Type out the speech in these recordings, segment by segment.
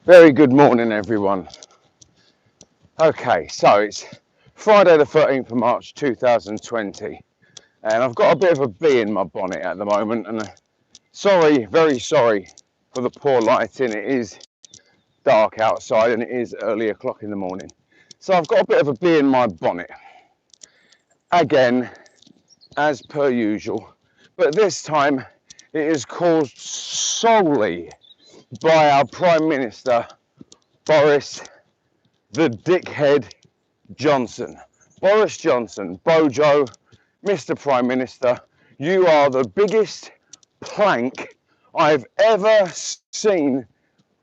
Very good morning, everyone. Okay, so it's Friday the 13th of March 2020, and I've got a bit of a bee in my bonnet at the moment, and sorry, very sorry for the poor lighting. It is dark outside and it is early o'clock in the morning. So I've got a bit of a bee in my bonnet, again, as per usual, but this time it is caused solely by our Prime Minister, Boris the Dickhead Johnson. Boris Johnson, Bojo, Mr. Prime Minister, you are the biggest plank I've ever seen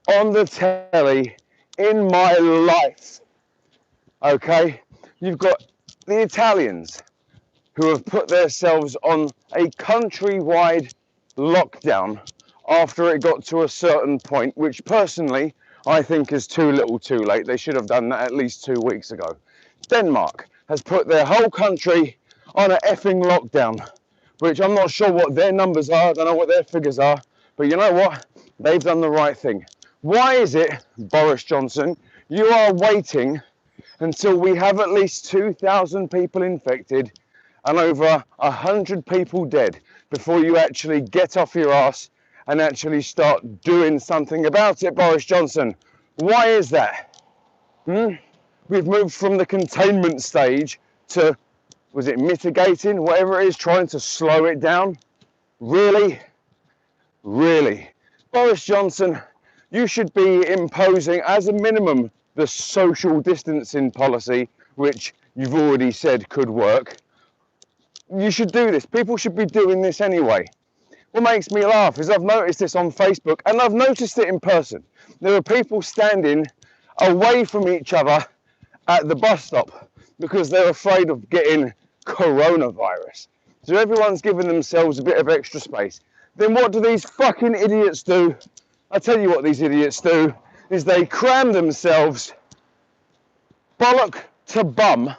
on the telly in my life. Okay? You've got the Italians who have put themselves on a countrywide lockdown after it got to a certain point, which personally I think is too little too late. They should have done that at least 2 weeks ago. Denmark has put their whole country on an effing lockdown, which I'm not sure what their numbers are, I don't know what their figures are, but you know what? They've done the right thing. Why is it, Boris Johnson, you are waiting until we have at least 2,000 people infected and over 100 people dead before you actually get off your ass and actually start doing something about it, Boris Johnson? Why is that? We've moved from the containment stage to, was it mitigating, whatever it is, trying to slow it down? Really? Really? Boris Johnson, you should be imposing as a minimum the social distancing policy, which you've already said could work. You should do this. People should be doing this anyway. What makes me laugh is I've noticed this on Facebook and I've noticed it in person. There are people standing away from each other at the bus stop because they're afraid of getting coronavirus. So everyone's giving themselves a bit of extra space. Then what do these fucking idiots do? I tell you what these idiots do is they cram themselves bollock to bum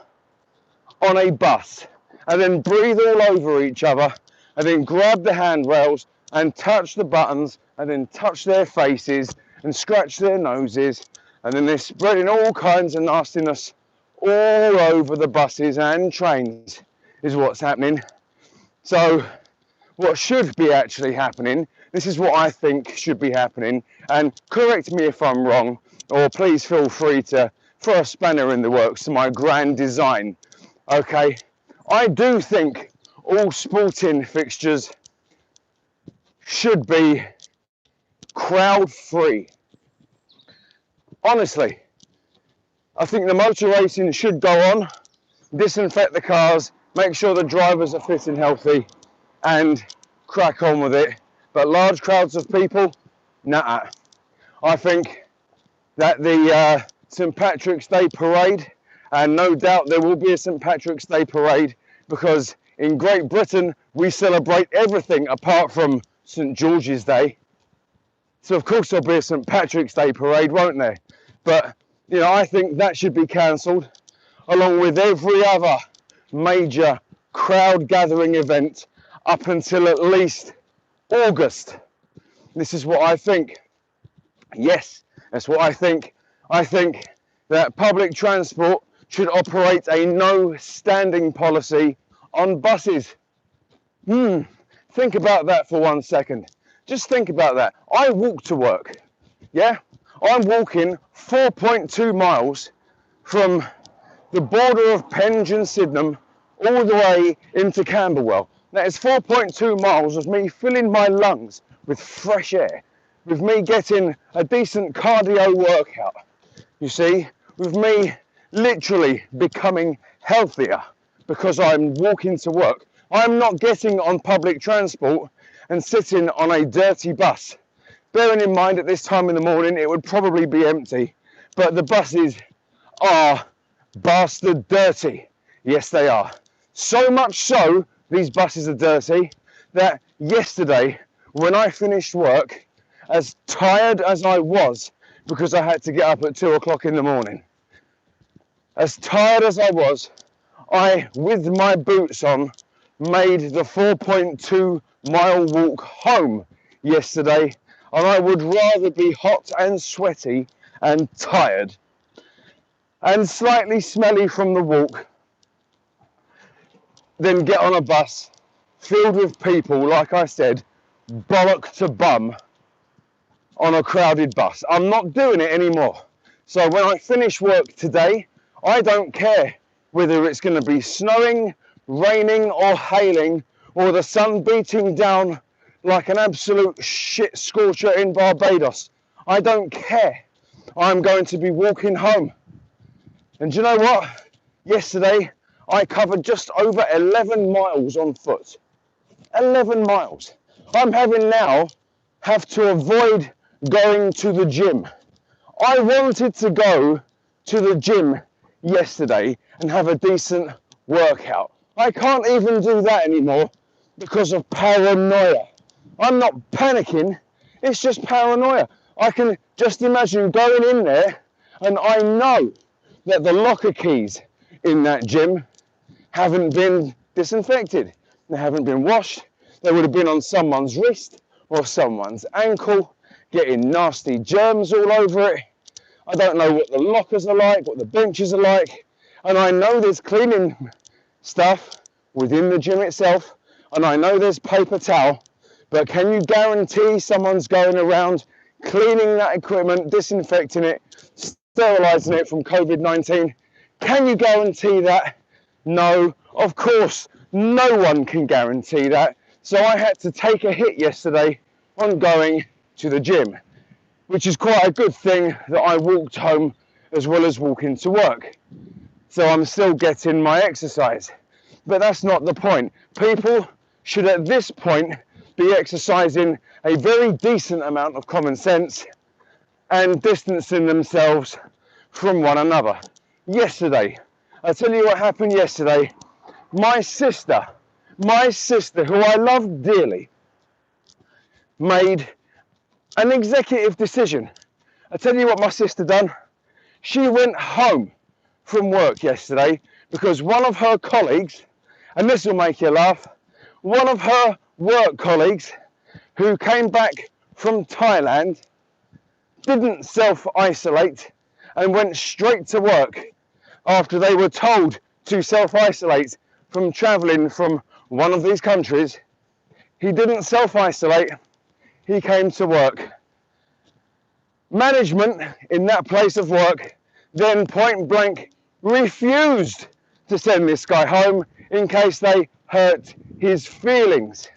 on a bus and then breathe all over each other and then grab the handrails and touch the buttons and then touch their faces and scratch their noses, and then they're spreading all kinds of nastiness all over the buses and trains is what's happening. So what should be actually happening, this is what I think should be happening, and correct me if I'm wrong, or please feel free to throw a spanner in the works to my grand design. Okay, I do think all sporting fixtures should be crowd free. Honestly, I think the motor racing should go on, disinfect the cars, make sure the drivers are fit and healthy, and crack on with it. But large crowds of people, nah. I think that the St. Patrick's Day parade, and no doubt there will be a St. Patrick's Day parade, because in Great Britain we celebrate everything apart from St. George's Day. So of course there'll be a St. Patrick's Day parade, won't there? But you know, I think that should be cancelled, along with every other major crowd gathering event up until at least August. This is what I think. Yes, that's what I think. I think that public transport should operate a no standing policy on buses. Think about that for 1 second. Just think about that. I walk to work. Yeah? I'm walking 4.2 miles from the border of Penge and Sydenham all the way into Camberwell. That is 4.2 miles of me filling my lungs with fresh air, with me getting a decent cardio workout, you see, with me literally becoming healthier because I'm walking to work. I'm not getting on public transport and sitting on a dirty bus. Bearing in mind at this time in the morning it would probably be empty, but the buses are bastard dirty. Yes, they are. So much so, these buses are dirty, that yesterday when I finished work, as tired as I was because I had to get up at 2 o'clock in the morning, as tired as I was, I, with my boots on, made the 4.2 mile walk home yesterday And I would rather be hot and sweaty and tired and slightly smelly from the walk than get on a bus filled with people, like I said, bollock to bum on a crowded bus. I'm not doing it anymore. So when I finish work today, I don't care whether it's going to be snowing, raining or hailing, or the sun beating down like an absolute shit scorcher in Barbados. I don't care. I'm going to be walking home. And do you know what? Yesterday, I covered just over 11 miles on foot. 11 miles. I'm having now have to avoid going to the gym. I wanted to go to the gym yesterday and have a decent workout. I can't even do that anymore because of paranoia. I'm not panicking, it's just paranoia. I can just imagine going in there and I know that the locker keys in that gym haven't been disinfected. They haven't been washed. They would have been on someone's wrist or someone's ankle, getting nasty germs all over it. I don't know what the lockers are like, what the benches are like. And I know there's cleaning stuff within the gym itself. And I know there's paper towel. But can you guarantee someone's going around cleaning that equipment, disinfecting it, sterilising it from COVID-19? Can you guarantee that? No, of course, no one can guarantee that. So I had to take a hit yesterday on going to the gym, which is quite a good thing that I walked home as well as walking to work. So I'm still getting my exercise. But that's not the point. People should at this point be exercising a very decent amount of common sense and distancing themselves from one another. Yesterday, I'll tell you what happened yesterday. My sister, who I love dearly, made an executive decision. I'll tell you what my sister done. She went home from work yesterday because one of her colleagues, and this will make you laugh, one of her work colleagues who came back from Thailand didn't self-isolate and went straight to work after they were told to self-isolate from travelling from one of these countries. He didn't self-isolate, he came to work. Management in that place of work then point blank refused to send this guy home in case they hurt his feelings.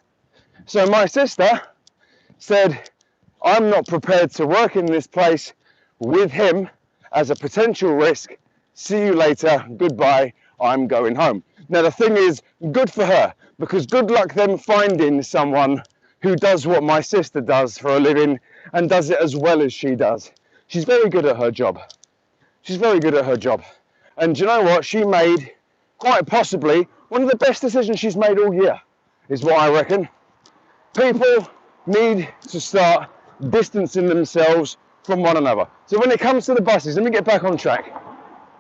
So my sister said, I'm not prepared to work in this place with him as a potential risk. See you later, goodbye, I'm going home. Now the thing is, good for her, because good luck them finding someone who does what my sister does for a living and does it as well as she does. She's very good at her job. She's very good at her job. And do you know what? She made quite possibly one of the best decisions she's made all year, is what I reckon. People need to start distancing themselves from one another. So when it comes to the buses, let me get back on track.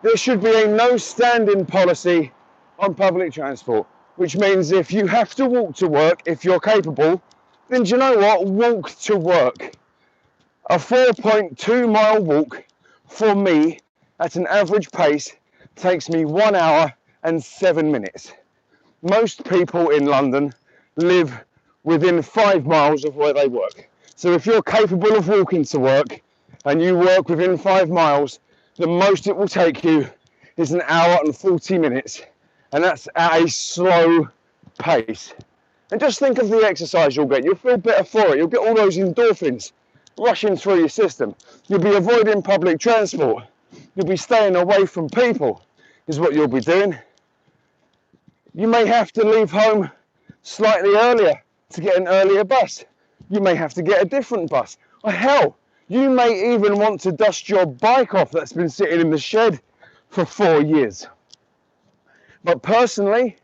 There should be a no standing policy on public transport, which means if you have to walk to work, if you're capable, then do you know what? Walk to work. A 4.2 mile walk for me at an average pace takes me 1 hour and 7 minutes. Most people in London live within 5 miles of where they work. So if you're capable of walking to work and you work within 5 miles, the most it will take you is 1 hour and 40 minutes. And that's at a slow pace. And just think of the exercise you'll get. You'll feel better for it. You'll get all those endorphins rushing through your system. You'll be avoiding public transport. You'll be staying away from people, is what you'll be doing. You may have to leave home slightly earlier to get an earlier bus. You may have to get a different bus. Or hell, you may even want to dust your bike off that's been sitting in the shed for 4 years. But personally,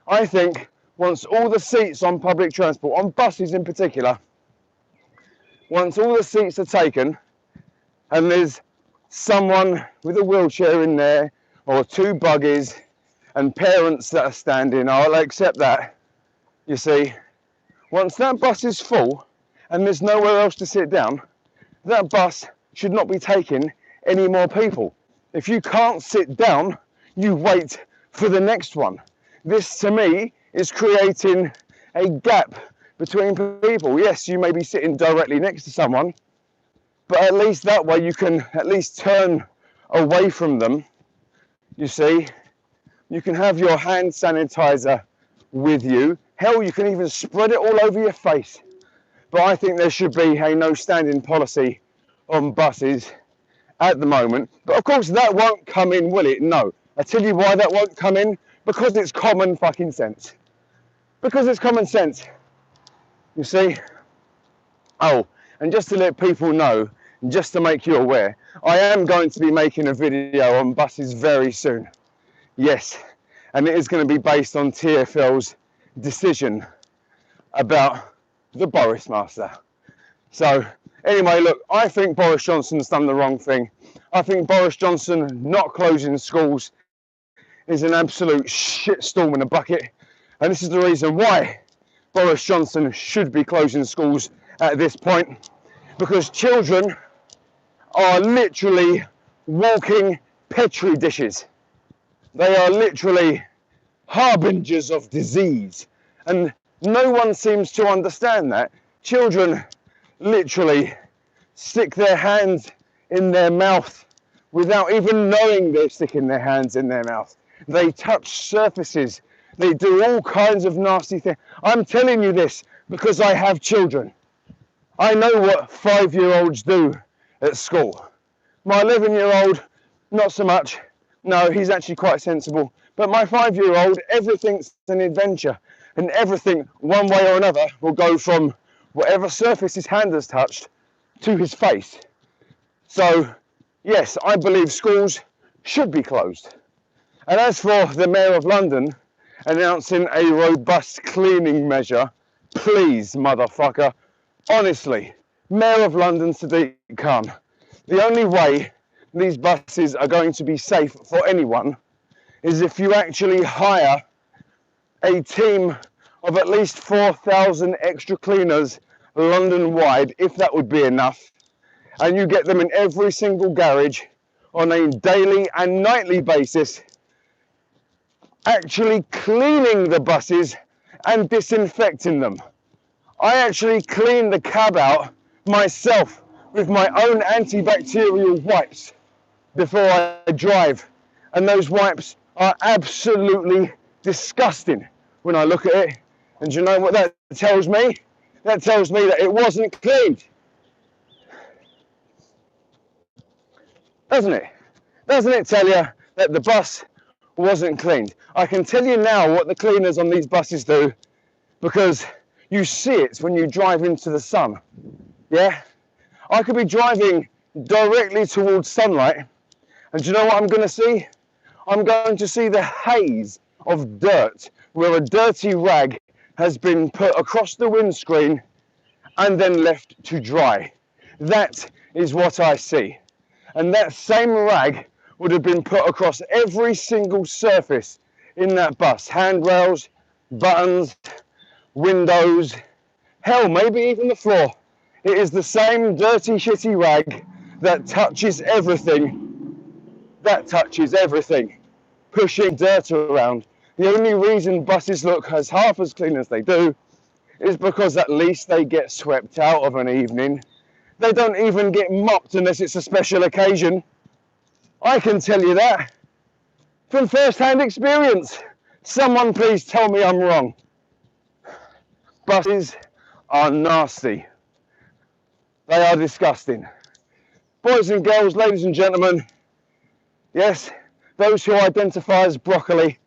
I think once all the seats on public transport, on buses in particular, once all the seats are taken and there's someone with a wheelchair in there or 2 buggies and parents that are standing, I'll accept that. You see, once that bus is full and there's nowhere else to sit down, that bus should not be taking any more people. If you can't sit down, you wait for the next one. This, to me, is creating a gap between people. Yes, you may be sitting directly next to someone, but at least that way you can at least turn away from them. You see, you can have your hand sanitizer with you. Hell, you can even spread it all over your face. But I think there should be a no standing policy on buses at the moment. But of course that won't come in, will it? No. I tell you why that won't come in. Because it's common fucking sense. Because it's common sense. You see? Oh, and just to let people know, just to make you aware, I am going to be making a video on buses very soon. Yes. And it is going to be based on TfL's decision about the Boris Master. So, anyway, look, I think Boris Johnson's done the wrong thing. I think Boris Johnson not closing schools is an absolute shitstorm in a bucket, and this is the reason why Boris Johnson should be closing schools at this point, because children are literally walking petri dishes. They are literally harbingers of disease, and no one seems to understand that. Children literally stick their hands in their mouth without even knowing they're sticking their hands in their mouth. They touch surfaces. They do all kinds of nasty things. I'm telling you this because I have children. I know what 5-year-olds do at school. My 11-year-old, not so much. No, he's actually quite sensible. But my 5-year-old, everything's an adventure. And everything, one way or another, will go from whatever surface his hand has touched to his face. So, yes, I believe schools should be closed. And as for the Mayor of London announcing a robust cleaning measure, please, motherfucker, honestly, Mayor of London, Sadiq Khan, the only way these buses are going to be safe for anyone is if you actually hire a team of at least 4,000 extra cleaners London-wide, if that would be enough, and you get them in every single garage on a daily and nightly basis, actually cleaning the buses and disinfecting them. I actually clean the cab out myself with my own antibacterial wipes before I drive, and those wipes are absolutely disgusting when I look at it. And do you know what that tells me? That tells me that it wasn't cleaned. Doesn't it? Doesn't it tell you that the bus wasn't cleaned? I can tell you now what the cleaners on these buses do, because you see it when you drive into the sun. Yeah? I could be driving directly towards sunlight, and do you know what I'm going to see? I'm going to see the haze of dirt where a dirty rag has been put across the windscreen and then left to dry. That is what I see. And that same rag would have been put across every single surface in that bus. Handrails, buttons, windows, hell, maybe even the floor. It is the same dirty, shitty rag that touches everything. That touches everything, pushing dirt around. The only reason buses look as half as clean as they do is because at least they get swept out of an evening. They don't even get mopped unless it's a special occasion. I can tell you that from first-hand experience. Someone please tell me I'm wrong. Buses are nasty. They are disgusting. Boys and girls, ladies and gentlemen, yes, those who identify as broccoli,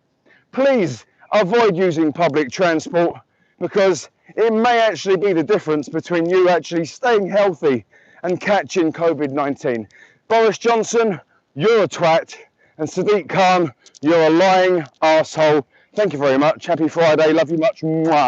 please avoid using public transport, because it may actually be the difference between you actually staying healthy and catching COVID-19. Boris Johnson, you're a twat, and Sadiq Khan, you're a lying arsehole. Thank you very much. Happy Friday. Love you much. Mwah.